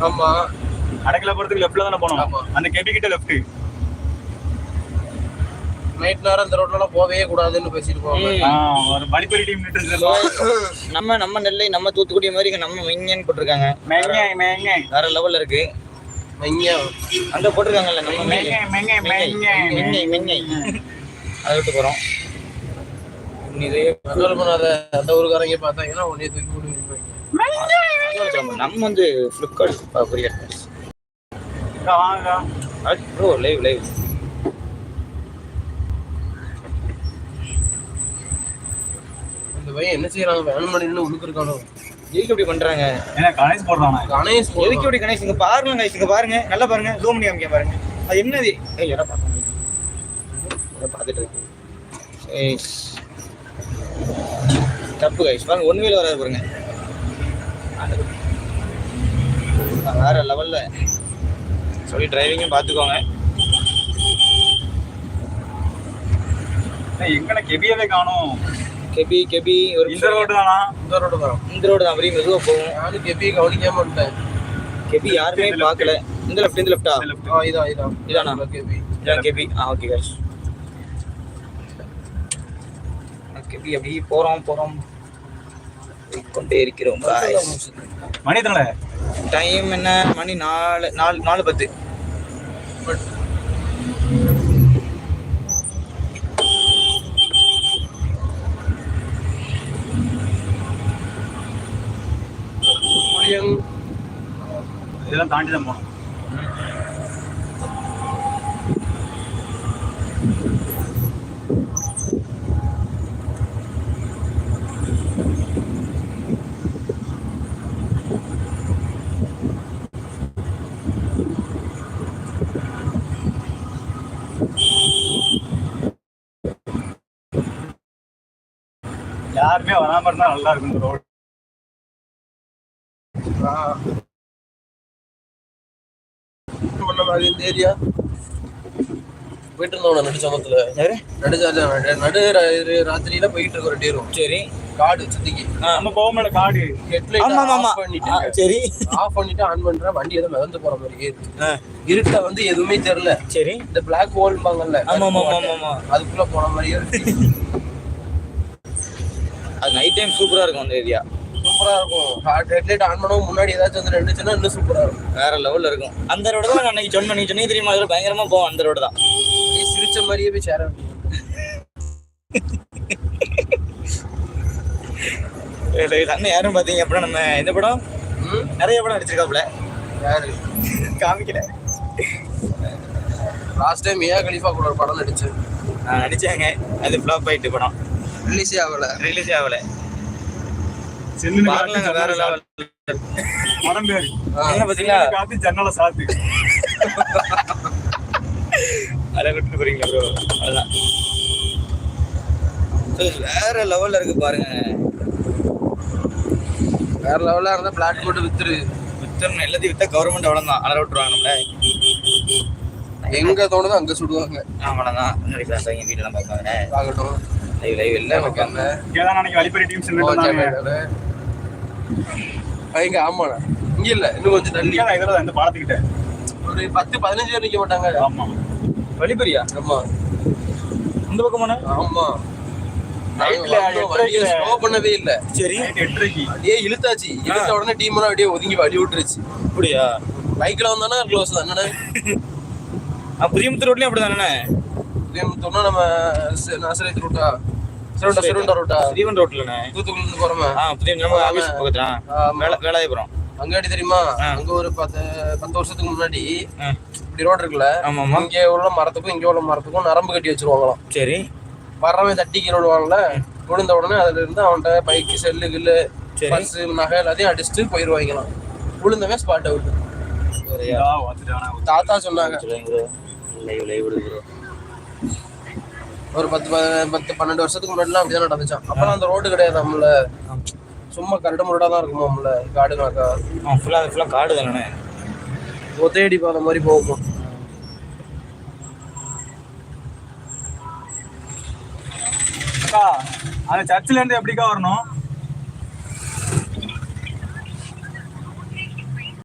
ஆமா, அடைக்கல போறதுக்கு லெஃப்ட்ல தானே போனோம். அந்த கெபி கிட்ட லெஃப்ட். நைட் நேரம் இந்த ரோட்ல போவே கூடாதுன்னு பேசிட்டு போவாங்க. ஒரு படிப்படி டீம் நம்ம நெல்லை நம்ம தூத்துக்குடி மாதிரி நம்ம மெங்கன்னு போட்டிருக்காங்க. வேற லெவல்ல இருக்கு. அங்க போட்டிருக்காங்கல்ல நம்ம மெங்கை அதை விட்டு போறோம். அந்த ஊருக்காரங்க பார்த்தாங்கன்னா உடனே தூக்கி போட்டு நம்ம வந்து ஃபிளிப்கார்ட் கொரியர் ப்ரோ லைவ் இந்த பையன் என்ன செய்யறாங்க? வேன் பண்ணி உழுக்குறானோ எதுக்கு இப்படி பண்றாங்க? கணேஷ் போடுறாங்க. கணேஷ் எதுக்கு இப்படி கணேஷ்? இங்க பாருங்க கைஸ், இங்க பாருங்க, நல்லா பாருங்க, ஜூம் பண்ணி காமிக்க பாருங்க. அது என்னது? ஏய் பார்த்துட்டு இருக்கு. தப்பு கைஸ், பாருங்க ஒன் வீல் வராது பாருங்க. வேற லெவல்ல சொல்லி டிரைவிங்கும் பார்த்துக்கோங்க. எங்கன கெபியவே காணோம். கெபி ஒரு இந்த ரோடு தானா? இந்த ரோடு தான். இந்த ரோடு தான். அப்படியே மெதுவாக போகும். நானும் கெபியை கவனிக்காம விட்டேன். கெபி யாருமே பார்க்கல. இந்த லெஃப்டா? இதானா கெபி? இதான் கெபி. ஓகே கைஸ், கெபி அப்படியே போறோம் கொண்டே இருக்கிறோம். மணி எத்தனை? டைம் என்ன? மணி 4:10. இதெல்லாம் தாண்டி தான் போகணும். யாருமே வராம இருந்தா நல்லா இருக்கும் இந்த ரோடு. இந்த ஏரியா போயிட்டு இருந்தோம் நடுச்சமத்துல. நடு ராத்திரியில போயிட்டு இருக்க ஒரு டேரும். சரி, காடு சுத்திக்கு நம்ம போகல. காடு சரி ஆஃப் பண்ணிட்டு ஆன் பண்ற வண்டி ஏதோ மிதந்து போற மாதிரி இருட்ட வந்து எதுவுமே தெரியல. சரி, இந்த பிளாக் ஹோல்பாங்கல்ல, அதுக்குள்ள போன மாதிரியே அது நைட் டைம் சூப்பரா இருக்கும். அந்த ஏரியா சூப்பரா இருக்கும். ஹெட்லைட் ஆன் பண்ணவும் முன்னாடி ஏதாச்சும் வந்து நின்றுச்சுன்னா இன்னும் சூப்பரா இருக்கும். வேற லெவல்ல இருக்கும். அந்த ரோடு தான் அன்னைக்கு சொன்னேன். நீ சொன்னீங்க தெரியுமா? அதில் பயங்கரமா போவோம். அந்த ரோடு தான். நீ சிரிச்ச மாதிரியே போய் சேர அண்ணன் யாரும் பாத்தீங்க அப்படின்னா நம்ம இந்த படம் நிறைய படம் நடிச்சிருக்காப்புல. யாரு காமிக்கல. லாஸ்ட் டைம் மியா கலீஃபா கூட ஒரு படம் நடிச்சாங்க. அது ஃப்ளாப் ஆயிட்டு படம் ரிலீஸே ஆகல. வேற லெவல் படம் பேரு என்ன பாத்தீங்களா? காத்து ஜன்னல சாத்து அதை விட்டு போறீங்களா ப்ரோ? அதுதான் வேற லெவல்ல இருக்கு பாருங்க. வேற லெவலா இருந்தா பிளாட் போட்டு வித்துரும். எல்லாத்தையும் வித்தா கவர்மெண்ட் அவ்வளவுதான் அலர விட்டுருவாங்க. நம்மள எங்க தோணுதோ அங்க சுடுவாங்க. அவ்வளவுதான். வீட்டெல்லாம் பார்க்காங்க. பார்க்கட்டும். லைவ் இல்ல வழிபறி டீம் சொல்லிட்டு எங்க ஆமாண்ணா இங்க இல்ல, இன்னும் கொஞ்சம் தள்ளி இந்த பாலத்துக்கிட்ட ஒரு 10-15 பேர் நிக்க மாட்டாங்க. ஆமா, வழிபறியா? ஆமா, இந்த பக்கமான. ஆமா, பண்ணவே இல்ல. சரி, 8:30 அப்படியே இழுத்தாச்சு. இழுத்த உடனே டீம் எல்லாம் அப்படியே ஒதுங்கி வழி விட்டுருச்சு. அப்படியா? பைக்ல வந்தானா க்ளோஸ் தானே. பிரியமுத்தூர் ரோட்லயும் அப்படிதானே? பிரியமுத்தூர்னா நம்ம நாசரேத் ரூட்டா, சிறுவண்டா ரூட்டா, ஸ்ரீவன் ரோட்லண்ணே, தூத்துக்குடி இருந்து போறோமே. நம்ம ஆபீஸ் பக்கத்துல வேலாயபுரம் அங்காடி தெரியுமா? அங்க ஒரு 10 வருஷத்துக்கு முன்னாடி இப்படி ரோடு இருக்குல்ல, இங்க உள்ள மரத்துக்கும் இங்க உள்ள மரத்துக்கும் நரம்பு கட்டி வச்சிருவாங்களாம். சரி, வர்றவன் தட்டி கீழே விடுவாங்கல்ல, விழுந்த உடனே அதுல இருந்து அவன்கிட்ட பைக்கு, செல்லு, கில்லு, பர்ஸ், நகை எல்லாத்தையும் அடிச்சுட்டு போயிருவாங்களாம். விழுந்தவன் ஸ்பாட் அவுட். தாத்தா சொன்னாங்க. ஒரு 10-12 வருஷத்துக்கு முன்னாடிலாம் அப்படிதான் நடந்துச்சான். அப்பெல்லாம் அந்த ரோடு கிடையாது. நம்மள சும்மா கரடு முரடா தான் இருக்குமோ. நம்மள காடு கணக்கா ஃபுல்லா காடு தானே. ஒத்தையடி பாதை மாதிரி போகும். அந்த சர்ச்சில இருந்து எப்படிக்கா வரணும்?